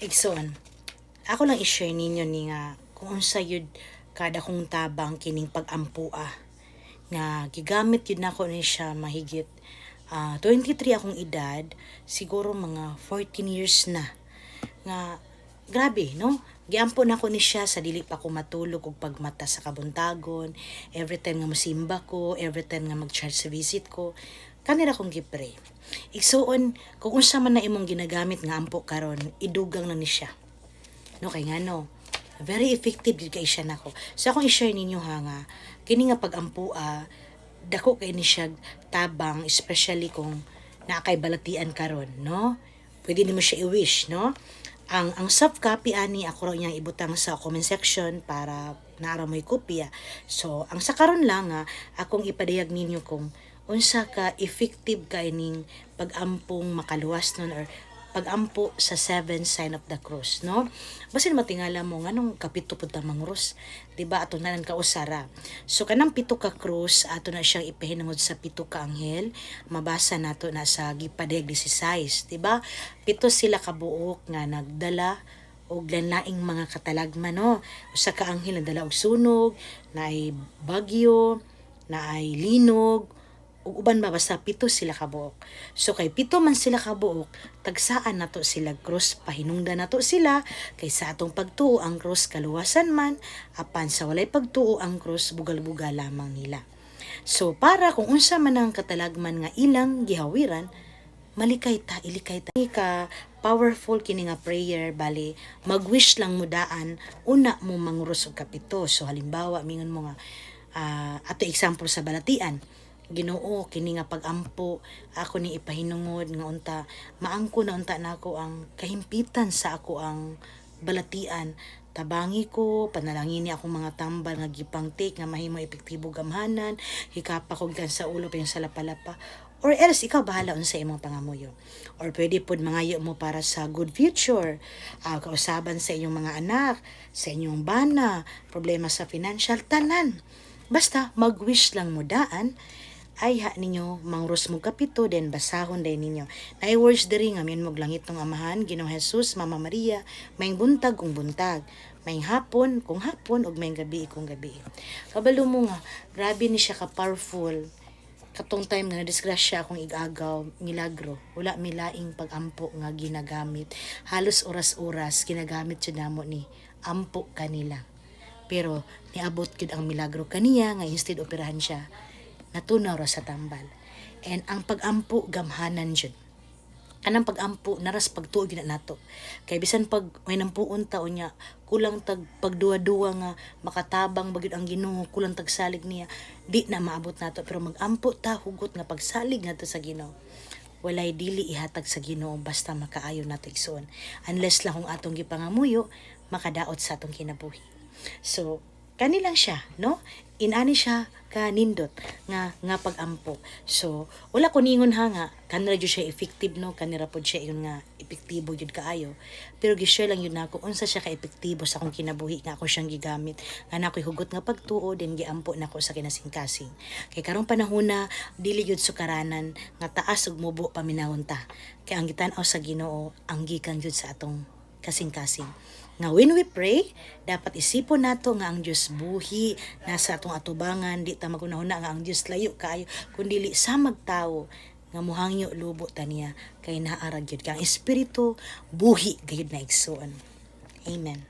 Igsoon, ako lang i-share ninyo ni nga kung unsa yun kada kong tabang kining pag-ampua nga gigamit yun nako ni siya mahigit 23 akong edad, siguro mga 14 years na nga grabe no, giampo na ko ni siya sa dili pa ko matulog og pagmata sa kabuntagon, every time nga mosimba ko, every time nga mag-church visit ko, kanira kong gipray. Igsuon, kung unsa man na imong ginagamit nga ampo karon, idugang na ni siya. No kay ngano, very effective gyud kay siya nako. So akong i-share ninyo ha nga kini nga pag-ampua, dako kay ni siya tabang, especially kung naakay balatian karon, no? Pwede nimo siya i-wish, no? Ang soft copy ani ako ra niyang ibutang sa comment section para naara mo'y kopya. So ang sa karon lang nga akong ipadayag ninyo kung unsa ka effective kaining pag-ampong makaluwas nun or pag-ampo sa seven sign of the cross, no? Basin matingala mo nganong kapito pud ta mangros, di ba ato nanan ka usara. So kanang pito ka cross ato na siyang ipahinungod sa pito ka anghel, mabasa nato na sa gipadayag 16, di ba? Pito sila ka buok nga nagdala og lain-laing mga katalagman, no? Usa ka anghel nagdala og sunog, naay bagyo, naay linog, ug uban ba basta pito sila ka buok. So kay pito man sila ka buok, tagsaan nato sila cross, pahinungdan nato sila kay sa atong pagtuo ang cross kaluwasan man, apan sa walay pagtuo ang cross bugal-bugal lamang nila. So para kung unsa man ang katalagman nga ilang gihawiran, malikay ta, ilikay ta. Ka powerful kini nga prayer, bali mag-wish lang mo daan una mo mangurus og kapito. So halimbawa mingon mo nga ato example sa balatian, Ginoo kini nga pag-ampo ako ni ipahinungod nga unta maangko na unta nako ang kahimpitan sa ako ang balatian, tabangi ko panalangin ni akong mga tambal nga gipangtik nga mahimo epektibo gamhanan, hikapa ko gan sa ulo pa yung salapalapa, or else ikaw bahala unsa imong pangamuyo, or pwede pod mangayo mo para sa good future, kausaban sa inyong mga anak, sa inyong bana, problema sa financial, tanan. Basta mag-wish lang mo daan, ay ha ninyo mangros mo kapito den basahon day ninyo. Nay words diri nga min mog langit ng amahan, Ginoong Jesus, Mama Maria, maing buntag kung buntag, maing hapon kung hapon ug maing gabi kung gabi. Kabalo mo nga grabe ni siya ka powerful. Katong time nga disgrasya akong igagaw, milagro, wala milaing pag-ampo nga ginagamit. Halos oras-oras ginagamit siya namo ni ampo kanila. Pero niabot gid ang milagro kaniya nga instead operahan siya, natunaw ra sa tambal. And ang pag-ampo gamhanan jud. Anang pag-ampo naras pagtuo gid nato. Kay bisan pag may nampuon ta unya, kulang tag pagduwa-duwa nga makatabang bagid ang Ginoo, kulang tag salig niya, di na maabot nato. Pero mag-ampo ta hugot nga pagsalig nato sa Ginoo. Walay dili ihatag sa Ginoo basta makaayo nato igsoon. Unless lang kung atong gipangamuyo makadaot sa atong kinabuhi. So kanilang siya, no? Inani siya kanindot nga pag-ampo. So wala ko ningon ha nga kanira jud siya effective, no? Kanira pod siya yun nga epektibo jud kaayo. Pero gi-share lang yun nako unsa siya ka epektibo sa akong kinabuhi nga ako siyang gigamit. Nga nakoy hugot nga pagtuo din giampo nako sa kinasing-kasing. Kay karong panahon na dili jud sukaranan nga taas ug mubo paminahon ta. Kay ang gitan-aw sa Ginoo ang gikan jud sa atong kasing-kasing. Nga when we pray, dapat isipon nato nga ang Dios buhi nasa atong atubangan, di ta magunahuna nga ang Dios layo kaayo, kundi sa magtawo nga muhangyo lubo ta niya kay naarag gyud ka ang espiritu buhi gayud na igsoon. Amen.